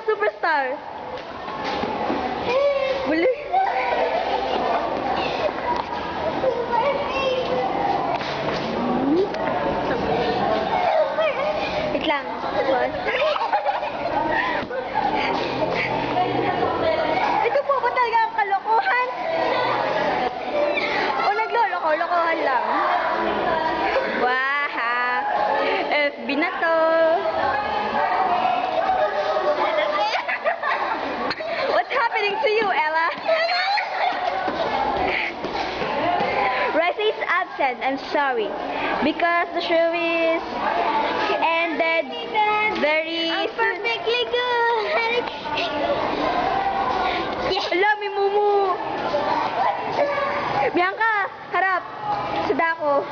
ka superstar. Buli. Wait lang. Ito po ba talaga ang kalokohan? O nagloloko? Lokohan lang. Wow! FB na to. What's happening to you, Ella? Raisa is absent. I'm sorry. Because the show is ended very soon. Perfectly good. Alam, may mumu. Bianca, harap. Sa dako.